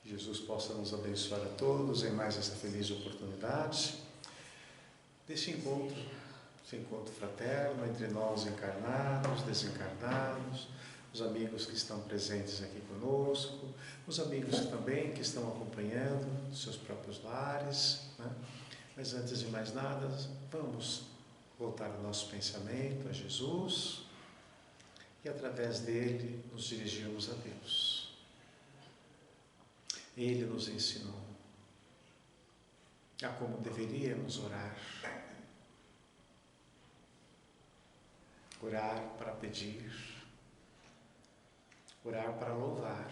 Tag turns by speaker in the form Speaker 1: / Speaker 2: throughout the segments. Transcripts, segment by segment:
Speaker 1: Jesus possa nos abençoar a todos em mais essa feliz oportunidade desse encontro, esse encontro fraterno entre nós encarnados, desencarnados, os amigos que estão presentes aqui conosco, os amigos também que estão acompanhando seus próprios lares, né? Mas antes de mais nada, vamos voltar o nosso pensamento a Jesus e através dele nos dirigirmos a Deus. Ele nos ensinou a como deveríamos orar. Orar para pedir, orar para louvar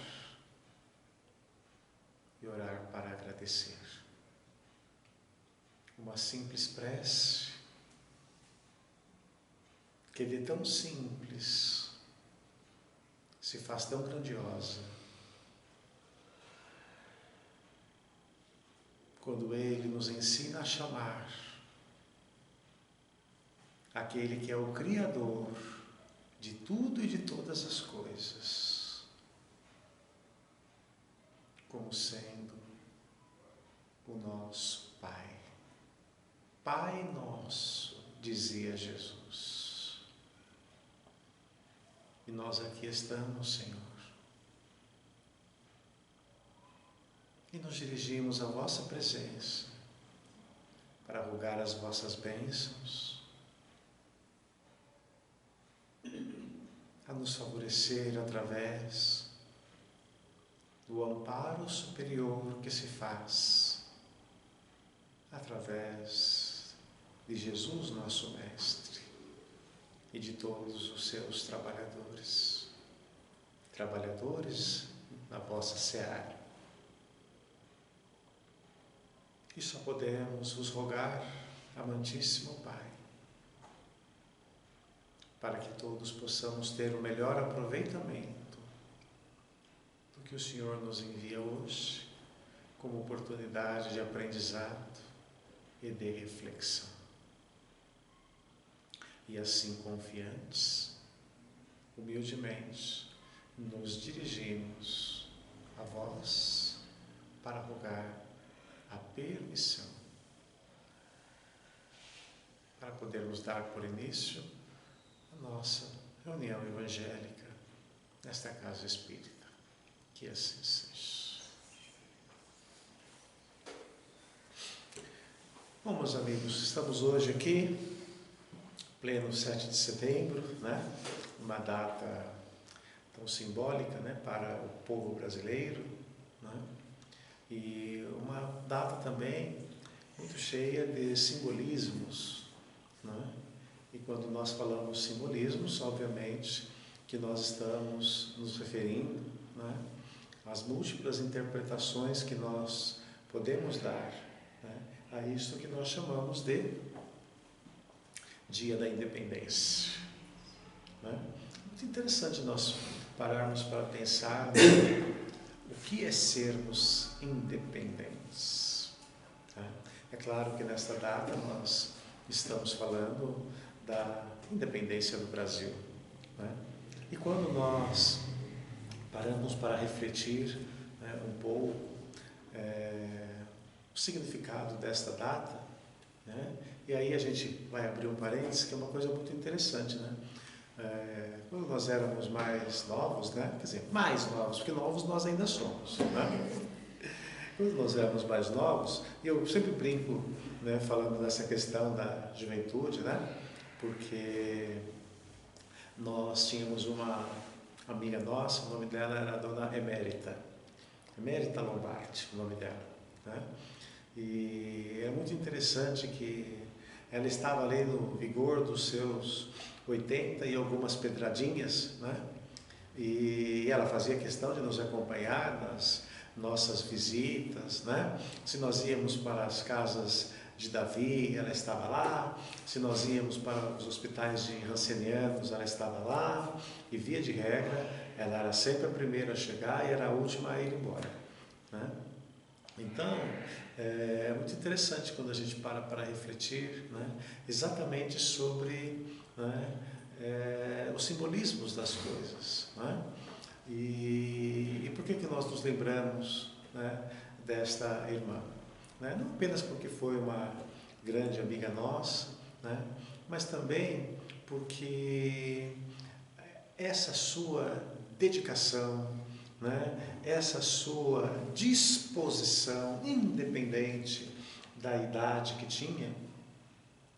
Speaker 1: e orar para agradecer. Uma simples prece que de tão simples se faz tão grandiosa quando Ele nos ensina a chamar aquele que é o Criador de tudo e de todas as coisas, como sendo o nosso Pai. Pai nosso, dizia Jesus. E nós aqui estamos, Senhor. E nos dirigimos à vossa presença para rogar as vossas bênçãos, a nos favorecer através do amparo superior que se faz através de Jesus, nosso Mestre, e de todos os seus trabalhadores na vossa seara. E só podemos vos rogar, amantíssimo Pai, para que todos possamos ter o melhor aproveitamento do que o Senhor nos envia hoje como oportunidade de aprendizado e de reflexão. E assim confiantes, humildemente, nos dirigimos a vós para rogar a permissão para podermos dar por início a nossa reunião evangélica nesta casa espírita. Que assim seja. Bom, meus amigos, estamos hoje aqui, pleno 7 de setembro, né? Uma data tão simbólica, né, para o povo brasileiro, né? E uma data também muito cheia de simbolismos, né? E quando nós falamos simbolismos, obviamente que nós estamos nos referindo, né, às múltiplas interpretações que nós podemos dar, né, a isto que nós chamamos de Dia da Independência, né? Muito interessante nós pararmos para pensar o que é sermos independentes, né? É claro que nesta data nós estamos falando da independência do Brasil, né? E quando nós paramos para refletir, né, um pouco o significado desta data, né? E aí a gente vai abrir um parênteses, que é uma coisa muito interessante, né? Quando nós éramos mais novos, né? Quer dizer, mais novos, porque novos nós ainda somos, né? Quando nós éramos mais novos, e eu sempre brinco, né, falando dessa questão da juventude, né? Porque nós tínhamos uma amiga nossa, o nome dela era a Dona Emérita Lombardi, o nome dela, né? E é muito interessante que ela estava ali no vigor dos seus 80 e algumas pedradinhas, né? E ela fazia questão de nos acompanhar nas nossas visitas, né? Se nós íamos para as casas de Davi, ela estava lá. Se nós íamos para os hospitais de Rancenianos, ela estava lá. E via de regra, ela era sempre a primeira a chegar e era a última a ir embora, né? Então, é muito interessante quando a gente para refletir, né, exatamente sobre, né, os simbolismos das coisas, né? E por que nós nos lembramos, né, desta irmã. Né? Não apenas porque foi uma grande amiga nossa, né, mas também porque essa sua dedicação, né, essa sua disposição, independente da idade que tinha,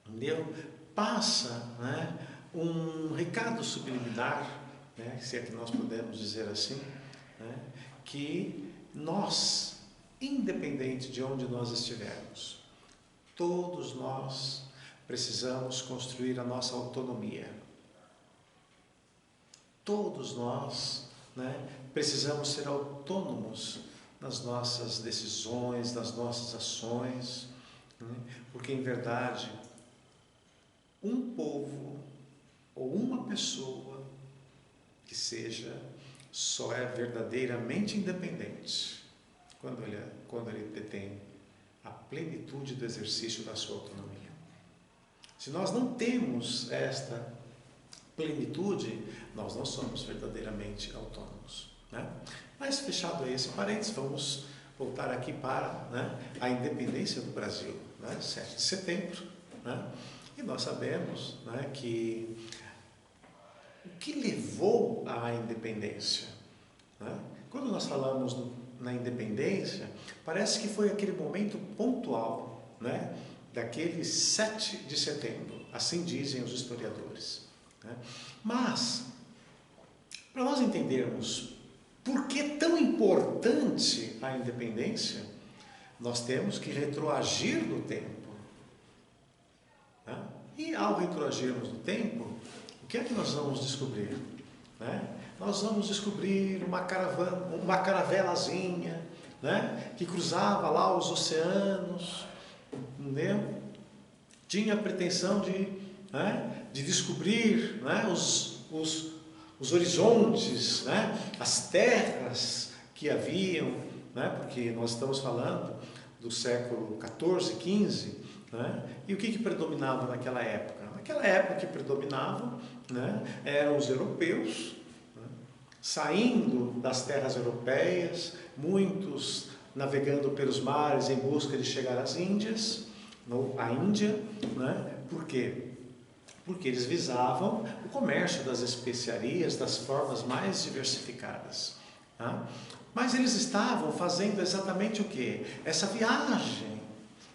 Speaker 1: entendeu? Passa, né, um recado subliminar, né, se é que nós podemos dizer assim, né, que nós, independente de onde nós estivermos, todos nós precisamos construir a nossa autonomia. Todos nós, né, precisamos ser autônomos nas nossas decisões, nas nossas ações, né, porque em verdade, um povo ou uma pessoa que seja, só é verdadeiramente independente quando ele detém a plenitude do exercício da sua autonomia. Se nós não temos esta plenitude, nós não somos verdadeiramente autônomos, né? Mas fechado esse parênteses, vamos voltar aqui para, né, a independência do Brasil, né? 7 de setembro, né? E nós sabemos, né, que o que levou à independência, né? Quando nós falamos na independência, parece que foi aquele momento pontual, né, daquele 7 de setembro, assim dizem os historiadores, né? Mas, para nós entendermos por que é tão importante a independência, nós temos que retroagir no tempo, né? E ao retroagirmos no tempo, o que é que nós vamos descobrir, né? Nós vamos descobrir uma caravelazinha, né, que cruzava lá os oceanos, entendeu? Tinha a pretensão de descobrir, né, os horizontes, né, as terras que haviam, né, porque nós estamos falando do século XIV, XV, né, e o que predominava naquela época? Naquela época que predominavam, né, eram os europeus, né, saindo das terras europeias, muitos navegando pelos mares em busca de chegar às Índias, à Índia, né? Por quê? Porque eles visavam o comércio das especiarias das formas mais diversificadas, tá? Mas eles estavam fazendo exatamente o quê? Essa viagem,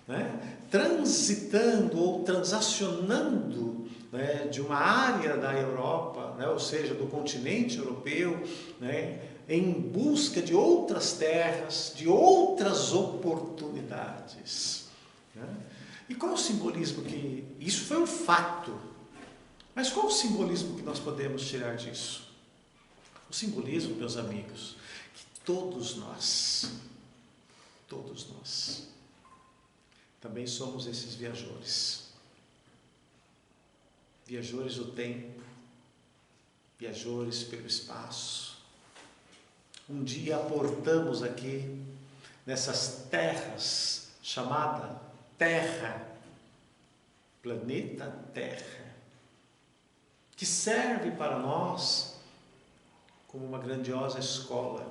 Speaker 1: né? Transitando ou transacionando, né, de uma área da Europa, né, ou seja, do continente europeu, né, em busca de outras terras, de outras oportunidades, né? E qual é o simbolismo que... Isso foi um fato, mas qual é o simbolismo que nós podemos tirar disso? O simbolismo, meus amigos, que todos nós também somos esses viajores do tempo, viajores pelo espaço. Um dia aportamos aqui nessas terras chamada Terra, planeta Terra, que serve para nós como uma grandiosa escola,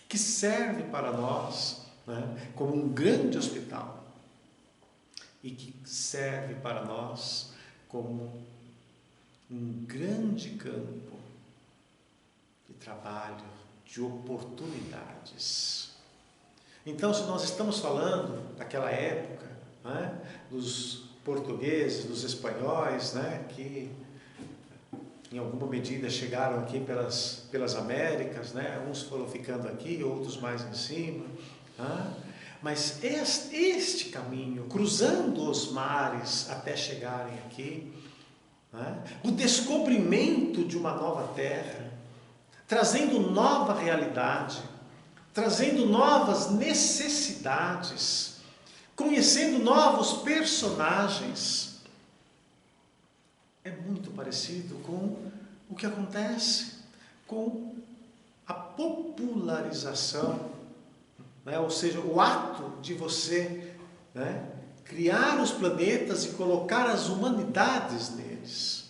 Speaker 1: que serve para nós, né, como um grande hospital, e que serve para nós como um grande campo de trabalho, de oportunidades. Então, se nós estamos falando daquela época, né, dos portugueses, dos espanhóis, né, que em alguma medida chegaram aqui pelas Américas, né, uns foram ficando aqui, outros mais em cima, né, mas este caminho, cruzando os mares até chegarem aqui, né, o descobrimento de uma nova terra, trazendo nova realidade, trazendo novas necessidades, conhecendo novos personagens, é muito parecido com o que acontece com a popularização, né? Ou seja, o ato de você, né, criar os planetas e colocar as humanidades neles.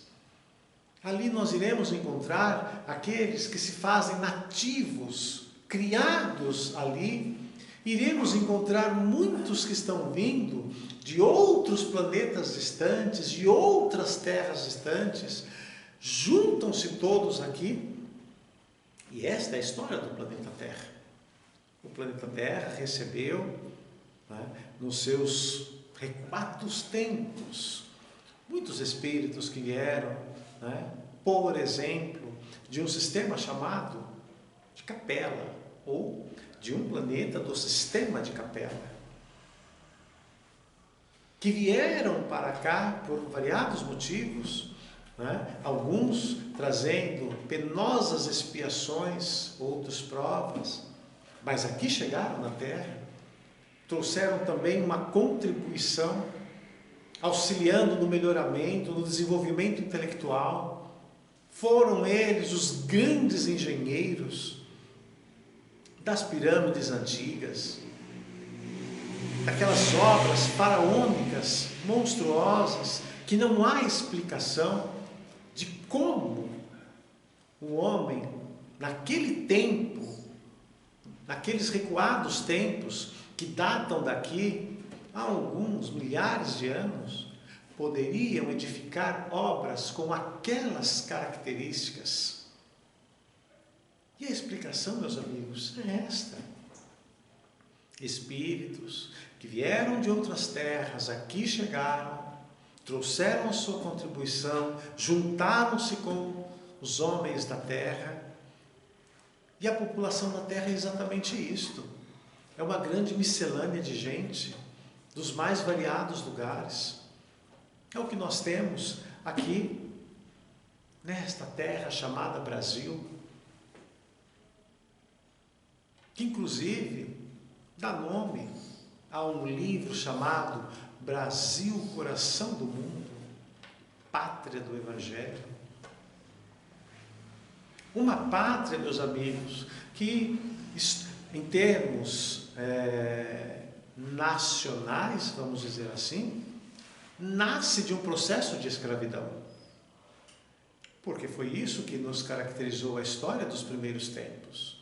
Speaker 1: Ali nós iremos encontrar aqueles que se fazem nativos criados ali, iremos encontrar muitos que estão vindo de outros planetas distantes, de outras terras distantes, juntam-se todos aqui, e esta é a história do planeta Terra. O planeta Terra recebeu, né, nos seus recuados tempos, muitos espíritos que vieram, né, por exemplo, de um sistema chamado de Capela, ou de um planeta do sistema de Capela, que vieram para cá por variados motivos, né? Alguns trazendo penosas expiações, outros provas, mas aqui chegaram na Terra, trouxeram também uma contribuição, auxiliando no melhoramento, no desenvolvimento intelectual. Foram eles os grandes engenheiros das pirâmides antigas, daquelas obras faraônicas, monstruosas, que não há explicação de como o homem, naquele tempo, naqueles recuados tempos, que datam daqui a alguns milhares de anos, poderiam edificar obras com aquelas características. E a explicação, meus amigos, é esta. Espíritos que vieram de outras terras, aqui chegaram, trouxeram a sua contribuição, juntaram-se com os homens da terra, e a população da terra é exatamente isto. É uma grande miscelânea de gente, dos mais variados lugares. É o que nós temos aqui, nesta terra chamada Brasil, que inclusive dá nome a um livro chamado Brasil, Coração do Mundo, Pátria do Evangelho. Uma pátria, meus amigos, que em termos nacionais, vamos dizer assim, nasce de um processo de escravidão. Porque foi isso que nos caracterizou a história dos primeiros tempos.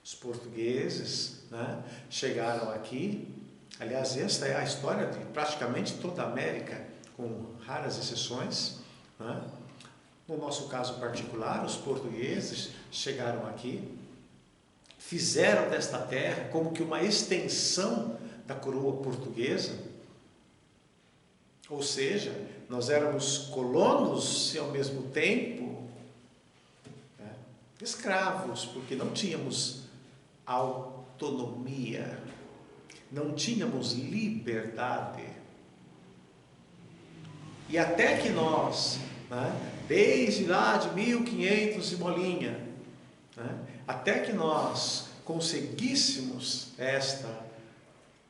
Speaker 1: Os portugueses, né, chegaram aqui. Aliás, esta é a história de praticamente toda a América, com raras exceções, né? No nosso caso particular, os portugueses chegaram aqui, fizeram desta terra como que uma extensão da coroa portuguesa, ou seja, nós éramos colonos e ao mesmo tempo, né, escravos, porque não tínhamos autonomia, não tínhamos liberdade. E até que nós, né, desde lá de 1500 e bolinha, né, até que nós conseguíssemos esta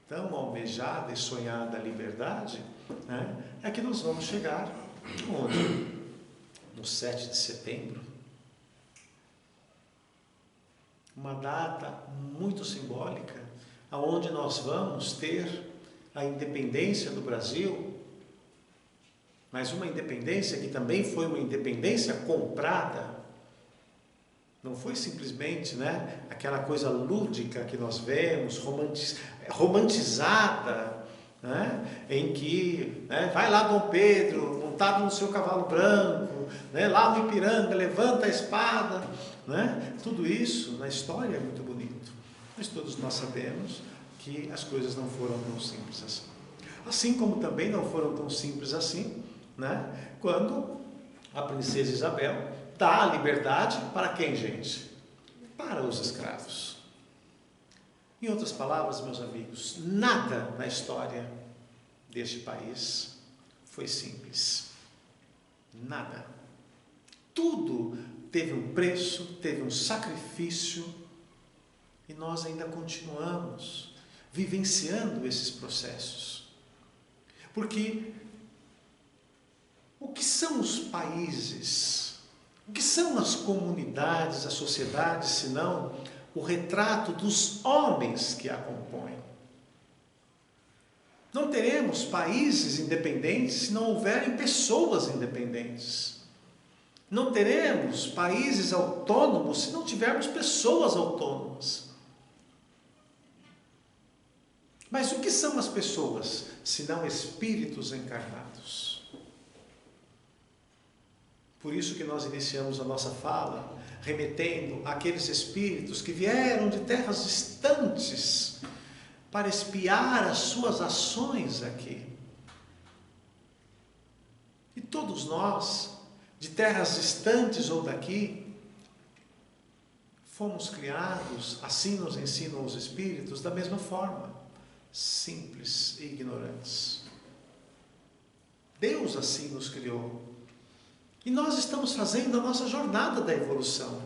Speaker 1: tão almejada e sonhada liberdade, né, é que nós vamos chegar onde? No 7 de setembro. Uma data muito simbólica, aonde nós vamos ter a independência do Brasil, mas uma independência que também foi uma independência comprada. Não foi simplesmente, né, aquela coisa lúdica que nós vemos, romantizada, né, em que, né, vai lá Dom Pedro, montado no seu cavalo branco, né, lá no Ipiranga, levanta a espada, né? Tudo isso na história é muito bonito, mas todos nós sabemos que as coisas não foram tão simples assim. Assim como também não foram tão simples assim, né, quando a princesa Isabel dá a liberdade para quem, gente? Para os escravos. Em outras palavras, meus amigos, nada na história deste país foi simples. Nada. Tudo teve um preço, teve um sacrifício, e nós ainda continuamos vivenciando esses processos. Porque o que são os países? O que são as comunidades, as sociedades, senão o retrato dos homens que a compõem? Não teremos países independentes se não houverem pessoas independentes. Não teremos países autônomos se não tivermos pessoas autônomas. Mas o que são as pessoas, senão espíritos encarnados? Por isso que nós iniciamos a nossa fala, remetendo àqueles espíritos que vieram de terras distantes para espiar as suas ações aqui. E todos nós, de terras distantes ou daqui, fomos criados, assim nos ensinam os espíritos, da mesma forma, simples e ignorantes. Deus assim nos criou. E nós estamos fazendo a nossa jornada da evolução.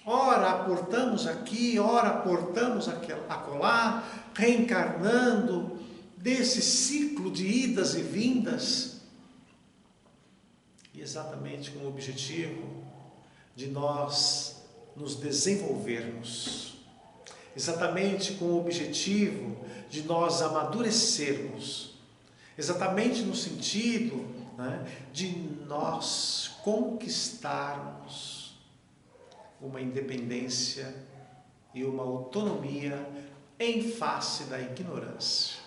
Speaker 1: Ora aportamos aqui, ora aportamos acolá, reencarnando desse ciclo de idas e vindas. E exatamente com o objetivo de nós nos desenvolvermos. Exatamente com o objetivo de nós amadurecermos. Exatamente no sentido, né, de nós conquistarmos uma independência e uma autonomia em face da ignorância.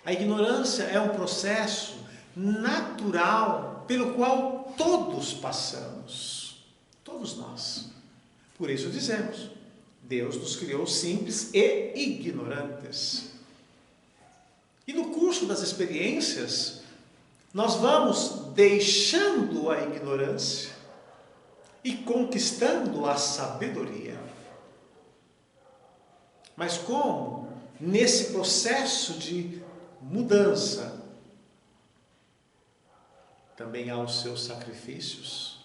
Speaker 1: A ignorância é um processo natural pelo qual todos passamos, todos nós. Por isso dizemos, Deus nos criou simples e ignorantes. E no curso das experiências, nós vamos deixando a ignorância e conquistando a sabedoria. Mas como nesse processo de mudança também há os seus sacrifícios,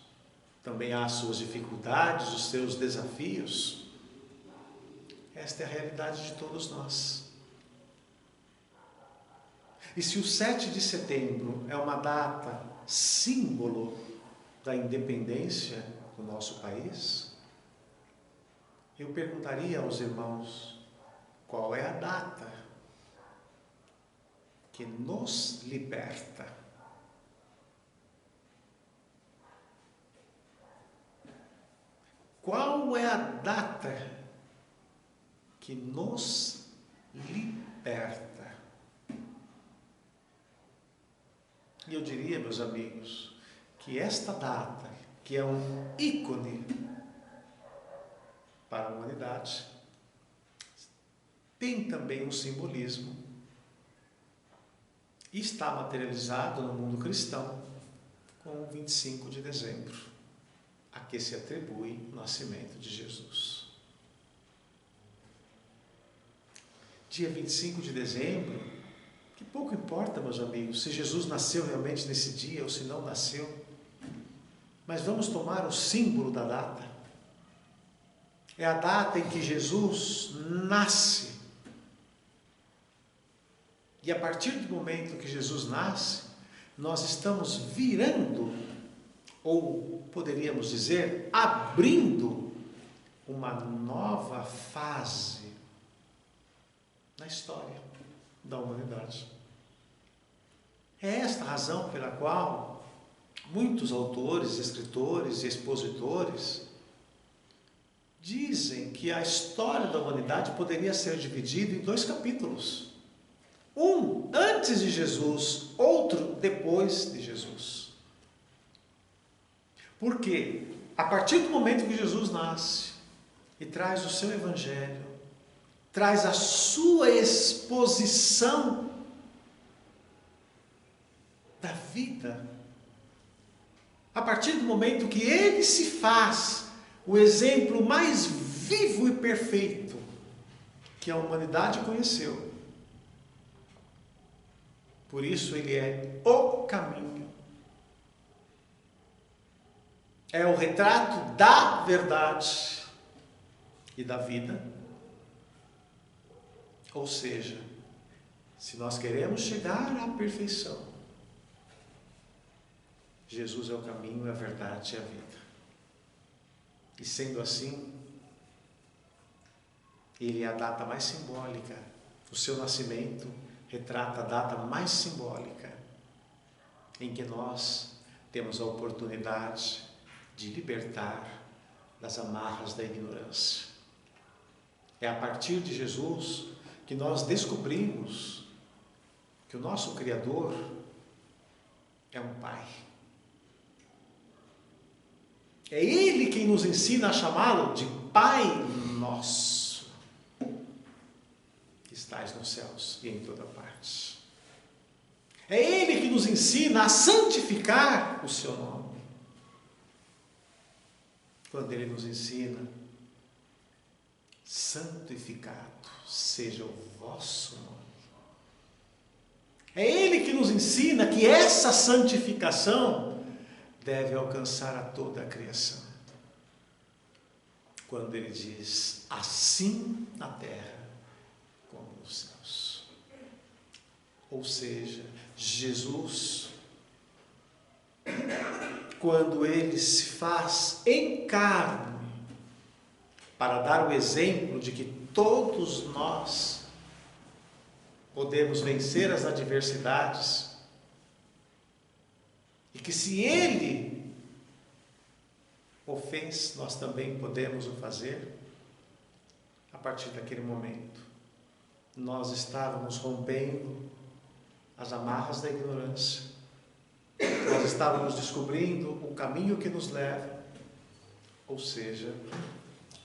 Speaker 1: também há as suas dificuldades, os seus desafios. Esta é a realidade de todos nós. E se o 7 de setembro é uma data símbolo da independência do nosso país, eu perguntaria aos irmãos, qual é a data que nos liberta? Qual é a data que nos liberta? E eu diria, meus amigos, que esta data, que é um ícone para a humanidade, tem também um simbolismo e está materializado no mundo cristão com o 25 de dezembro, a que se atribui o nascimento de Jesus. Dia 25 de dezembro, que pouco importa, meus amigos, se Jesus nasceu realmente nesse dia ou se não nasceu, mas vamos tomar o símbolo da data. É a data em que Jesus nasce. E a partir do momento que Jesus nasce, nós estamos virando, ou poderíamos dizer, abrindo uma nova fase na história da humanidade. É esta a razão pela qual muitos autores, escritores e expositores dizem que a história da humanidade poderia ser dividida em 2 capítulos. Um antes de Jesus, outro depois de Jesus. Porque a partir do momento que Jesus nasce e traz o seu evangelho, traz a sua exposição da vida, a partir do momento que ele se faz o exemplo mais vivo e perfeito que a humanidade conheceu. Por isso ele é o caminho. É o retrato da verdade e da vida. Ou seja, se nós queremos chegar à perfeição, Jesus é o caminho, a verdade e a vida. E sendo assim, ele é a data mais simbólica. O seu nascimento retrata a data mais simbólica em que nós temos a oportunidade de libertar das amarras da ignorância. É a partir de Jesus que nós descobrimos que o nosso Criador é um Pai. É Ele quem nos ensina a chamá-lo de Pai Nosso, que estás nos céus e em toda parte. É Ele que nos ensina a santificar o seu nome. Quando Ele nos ensina, santificado seja o vosso nome. É Ele que nos ensina que essa santificação deve alcançar a toda a criação. Quando Ele diz, assim na terra como nos céus. Ou seja, Jesus, quando Ele se faz em carne, para dar o exemplo de que todos nós podemos vencer as adversidades, e que se Ele o fez, nós também podemos o fazer. A partir daquele momento, nós estávamos rompendo as amarras da ignorância, nós estávamos descobrindo o caminho que nos leva, ou seja,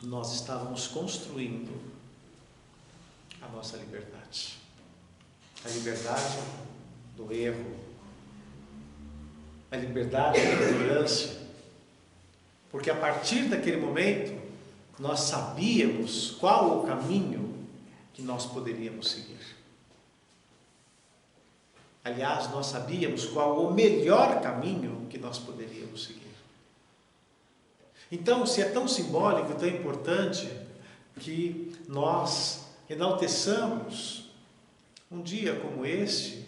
Speaker 1: nós estávamos construindo a nossa liberdade. A liberdade do erro, a liberdade da ignorância, porque a partir daquele momento nós sabíamos qual o caminho que nós poderíamos seguir. Aliás, nós sabíamos qual o melhor caminho que nós poderíamos seguir. Então, se é tão simbólico, tão importante que nós enalteçamos um dia como este,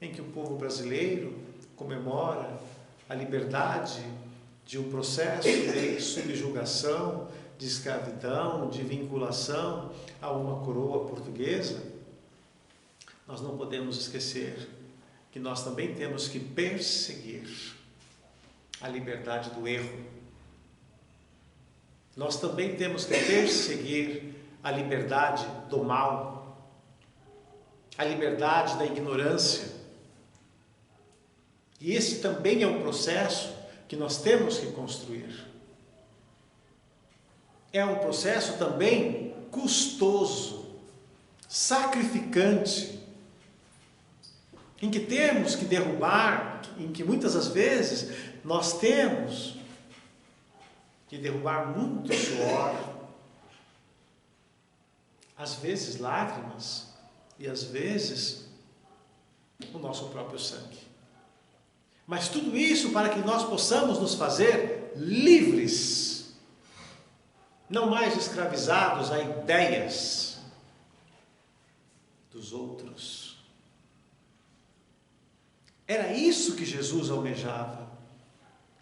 Speaker 1: em que o povo brasileiro comemora a liberdade de um processo de subjugação, de escravidão, de vinculação a uma coroa portuguesa, nós não podemos esquecer que nós também temos que perseguir a liberdade do erro. Nós também temos que perseguir a liberdade do mal, a liberdade da ignorância. E esse também é um processo que nós temos que construir. É um processo também custoso, sacrificante, em que temos que derrubar, em que muitas das vezes nós temos que derrubar muito suor, às vezes lágrimas e às vezes o nosso próprio sangue. Mas tudo isso para que nós possamos nos fazer livres, não mais escravizados a ideias dos outros. Era isso que Jesus almejava,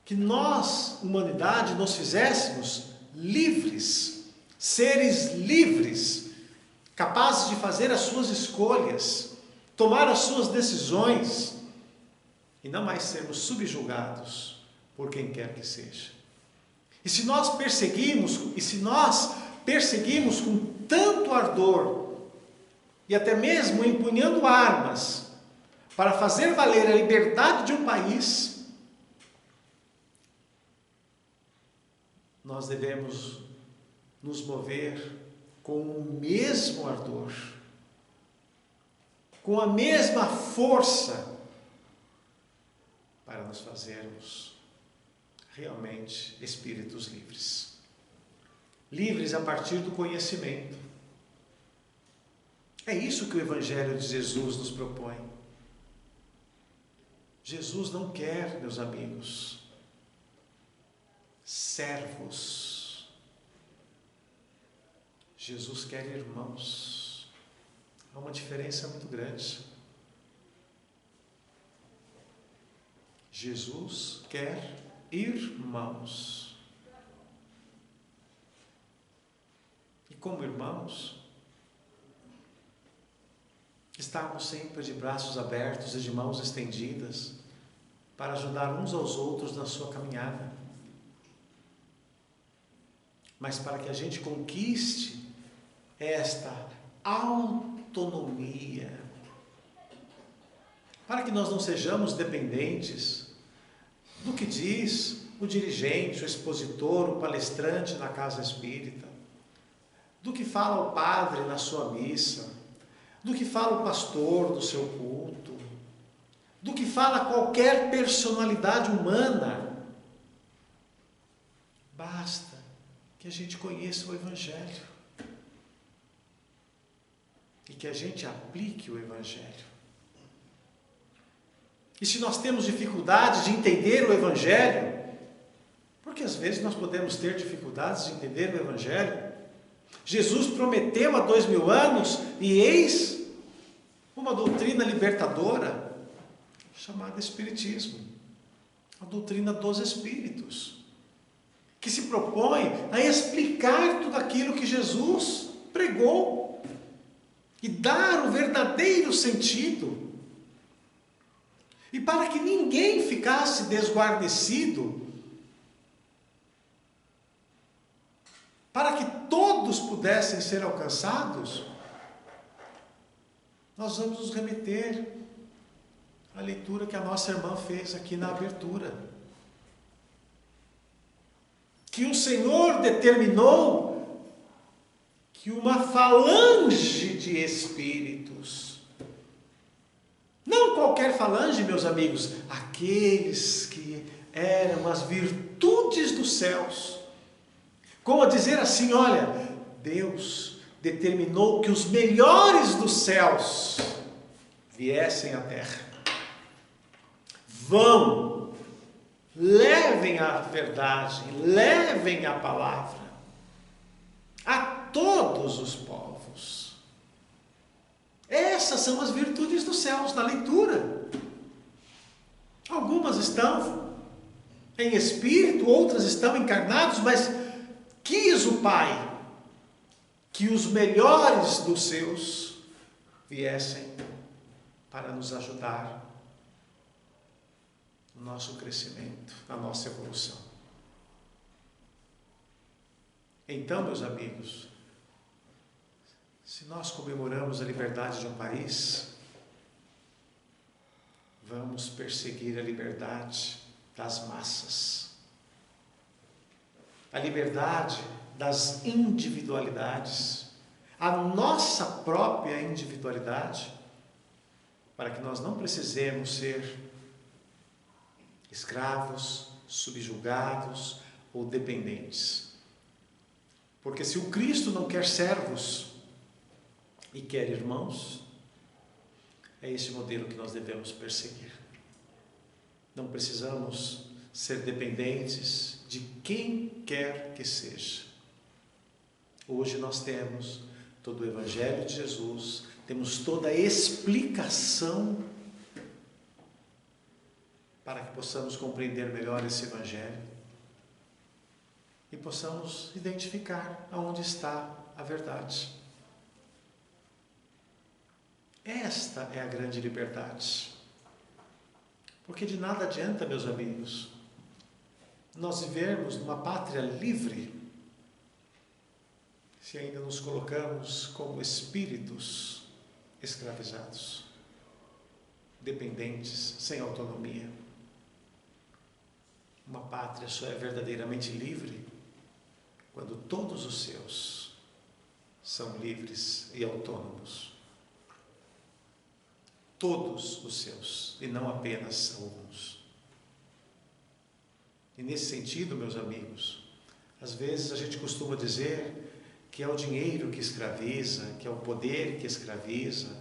Speaker 1: que nós, humanidade, nos fizéssemos livres, seres livres, capazes de fazer as suas escolhas, tomar as suas decisões, e não mais sermos subjugados por quem quer que seja. E se nós perseguimos com tanto ardor, e até mesmo empunhando armas, para fazer valer a liberdade de um país, nós devemos nos mover com o mesmo ardor, com a mesma força, para nos fazermos realmente espíritos livres. Livres a partir do conhecimento. É isso que o Evangelho de Jesus nos propõe. Jesus não quer, meus amigos, servos. Jesus quer irmãos. Há uma diferença muito grande. Jesus quer irmãos. E como irmãos, estarmos sempre de braços abertos e de mãos estendidas para ajudar uns aos outros na sua caminhada. Mas para que a gente conquiste esta autonomia, para que nós não sejamos dependentes do que diz o dirigente, o expositor, o palestrante na casa espírita, do que fala o padre na sua missa, do que fala o pastor no seu culto, do que fala qualquer personalidade humana. Basta que a gente conheça o Evangelho e que a gente aplique o Evangelho. E se nós temos dificuldade de entender o Evangelho, porque às vezes nós podemos ter dificuldades de entender o Evangelho. Jesus prometeu há 2000 anos e eis uma doutrina libertadora chamada Espiritismo, a doutrina dos Espíritos, que se propõe a explicar tudo aquilo que Jesus pregou e dar o verdadeiro sentido. E para que ninguém ficasse desguarnecido, para que todos pudessem ser alcançados, nós vamos nos remeter à leitura que a nossa irmã fez aqui na abertura. Que o Senhor determinou que uma falange de espíritos, não qualquer falange, meus amigos, aqueles que eram as virtudes dos céus, como a dizer assim, olha, Deus determinou que os melhores dos céus viessem à terra. Vão, levem a verdade, levem a palavra a todos os povos. Essas são as virtudes dos céus na leitura. Algumas estão em espírito, outras estão encarnados, mas quis o Pai que os melhores dos seus viessem para nos ajudar no nosso crescimento, na nossa evolução. Então, meus amigos, se nós comemoramos a liberdade de um país, vamos perseguir a liberdade das massas, a liberdade das individualidades, a nossa própria individualidade, para que nós não precisemos ser escravos, subjugados ou dependentes. Porque se o Cristo não quer servos e quer irmãos, é esse modelo que nós devemos perseguir. Não precisamos ser dependentes de quem quer que seja. Hoje nós temos todo o Evangelho de Jesus, temos toda a explicação para que possamos compreender melhor esse Evangelho e possamos identificar aonde está a verdade. Esta é a grande liberdade. Porque de nada adianta, meus amigos, nós vivermos numa pátria livre se ainda nos colocamos como espíritos escravizados, dependentes, sem autonomia. Uma pátria só é verdadeiramente livre quando todos os seus são livres e autônomos. Todos os seus, e não apenas alguns. E nesse sentido, meus amigos, às vezes a gente costuma dizer que é o dinheiro que escraviza, que é o poder que escraviza,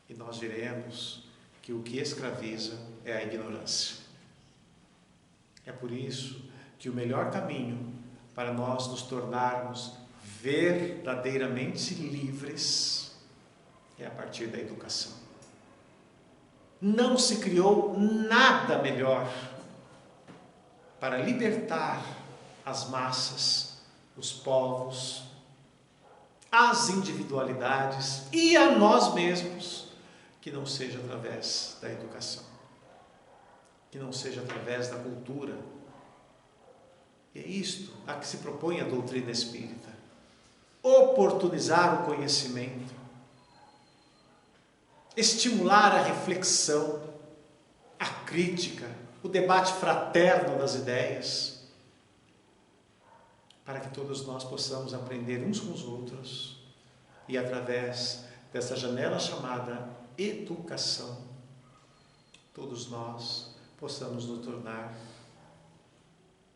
Speaker 1: e nós diremos que o que escraviza é a ignorância. É por isso que o melhor caminho para nós nos tornarmos verdadeiramente livres é a partir da educação. Não se criou nada melhor para libertar as massas, os povos, as individualidades e a nós mesmos, que não seja através da educação, que não seja através da cultura. E é isto a que se propõe a doutrina espírita: oportunizar o conhecimento, estimular a reflexão, a crítica, o debate fraterno das ideias, para que todos nós possamos aprender uns com os outros e, através dessa janela chamada educação, todos nós possamos nos tornar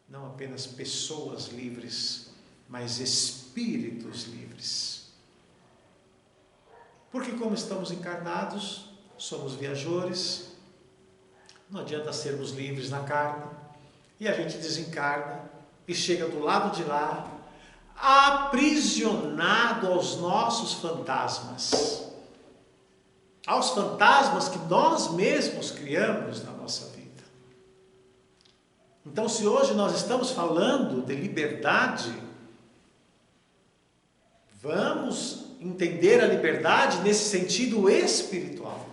Speaker 1: não apenas pessoas livres, mas espíritos livres. Porque como estamos encarnados, somos viajores, não adianta sermos livres na carne, e a gente desencarna e chega do lado de lá, aprisionado aos nossos fantasmas, aos fantasmas que nós mesmos criamos na nossa vida. Então, se hoje nós estamos falando de liberdade, vamos entender a liberdade nesse sentido espiritual.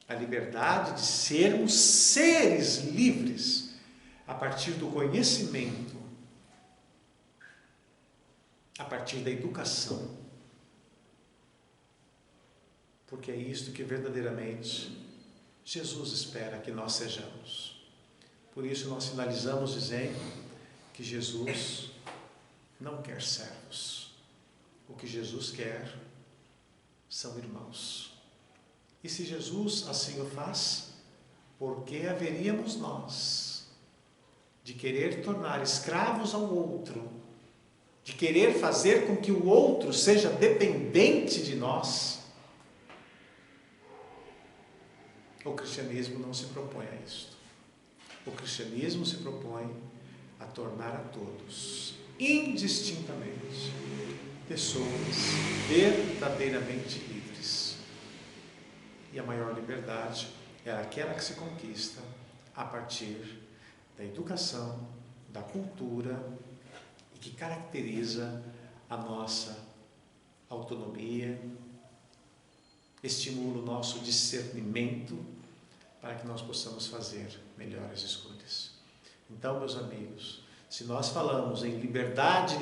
Speaker 1: A liberdade de sermos seres livres a partir do conhecimento, a partir da educação. Porque é isto que verdadeiramente Jesus espera que nós sejamos. Por isso nós finalizamos dizendo que Jesus não quer servos. O que Jesus quer são irmãos. E se Jesus assim o faz, por que haveríamos nós de querer tornar escravos ao outro, de querer fazer com que o outro seja dependente de nós? O cristianismo não se propõe a isto. O cristianismo se propõe a tornar a todos, indistintamente, pessoas verdadeiramente livres. E a maior liberdade é aquela que se conquista a partir da educação, da cultura e que caracteriza a nossa autonomia, estimula o nosso discernimento para que nós possamos fazer melhores escolhas. Então, meus amigos, se nós falamos em liberdade,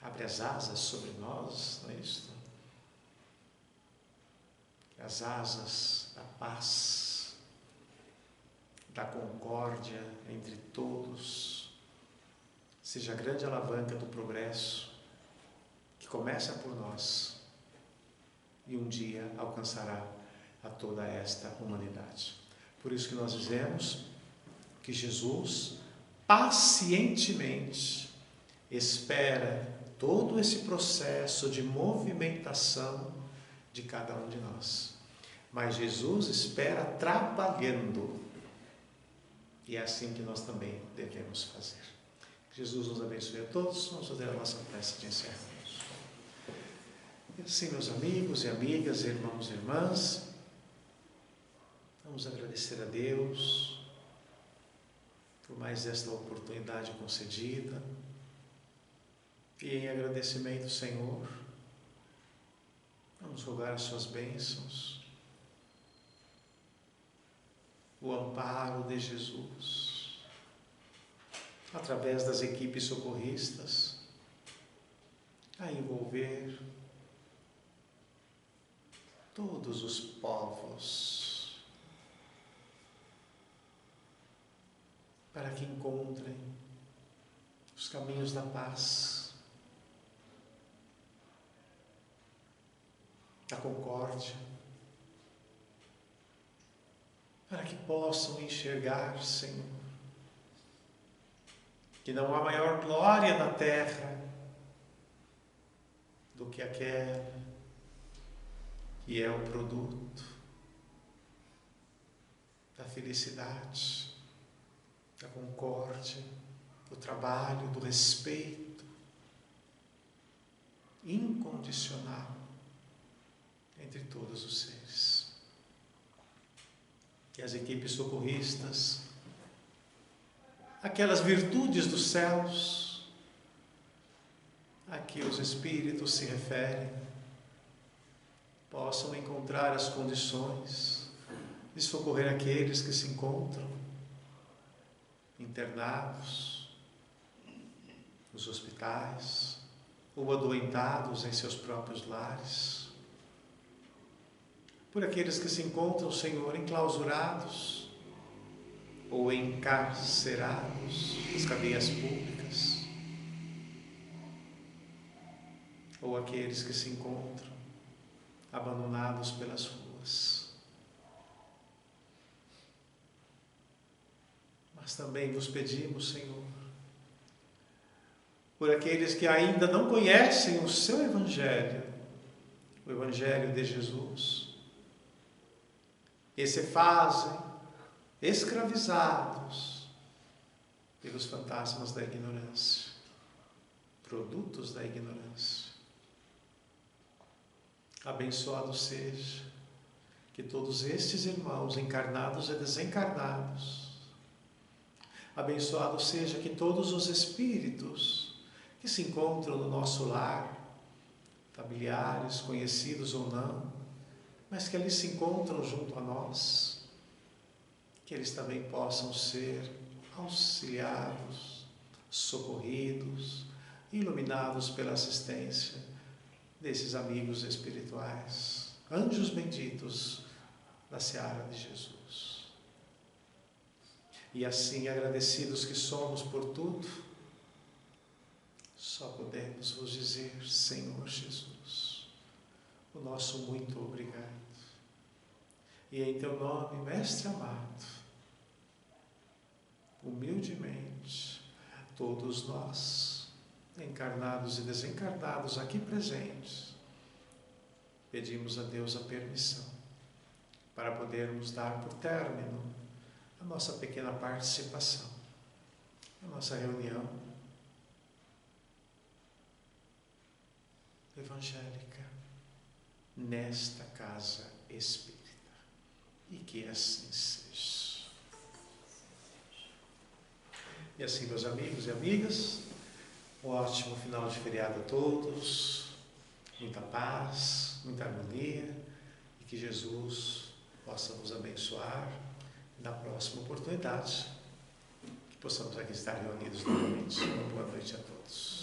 Speaker 1: abre as asas sobre nós, não é isto? As asas da paz, da concórdia entre todos, seja a grande alavanca do progresso, que começa por nós e um dia alcançará a toda esta humanidade. Por isso que nós dizemos que Jesus pacientemente espera todo esse processo de movimentação de cada um de nós. Mas Jesus espera trabalhando. E é assim que nós também devemos fazer. Jesus nos abençoe a todos. Vamos fazer a nossa prece de encerramento. E assim, meus amigos e amigas, irmãos e irmãs, vamos agradecer a Deus por mais esta oportunidade concedida. E em agradecimento, Senhor, vamos rogar as suas bênçãos, o amparo de Jesus, através das equipes socorristas, a envolver todos os povos, para que encontrem os caminhos da paz, da concórdia, para que possam enxergar, Senhor, que não há maior glória na terra do que aquela que é o produto da felicidade, da concórdia, do trabalho, do respeito incondicional entre todos os seres. Que as equipes socorristas, aquelas virtudes dos céus a que os espíritos se referem, possam encontrar as condições de socorrer aqueles que se encontram internados nos hospitais, ou adoentados em seus próprios lares, por aqueles que se encontram, Senhor, enclausurados ou encarcerados nas cadeias públicas, ou aqueles que se encontram abandonados pelas ruas. Mas também vos pedimos, Senhor, por aqueles que ainda não conhecem o seu Evangelho, o Evangelho de Jesus, e se fazem escravizados pelos fantasmas da ignorância, produtos da ignorância. Abençoado seja que todos estes irmãos, encarnados e desencarnados, abençoado seja que todos os espíritos que se encontram no nosso lar, familiares, conhecidos ou não, mas que ali se encontram junto a nós, que eles também possam ser auxiliados, socorridos, iluminados pela assistência desses amigos espirituais, anjos benditos da seara de Jesus. E assim, agradecidos que somos por tudo, só podemos vos dizer, Senhor Jesus, o nosso muito obrigado. E em teu nome, Mestre amado, humildemente, todos nós, encarnados e desencarnados aqui presentes, pedimos a Deus a permissão para podermos dar por término a nossa pequena participação, a nossa reunião evangélica nesta casa espírita. E que assim seja. E assim, meus amigos e amigas, um ótimo final de feriado a todos, muita paz, muita harmonia, e que Jesus possa nos abençoar na próxima oportunidade, que possamos aqui estar reunidos novamente. Uma boa noite a todos.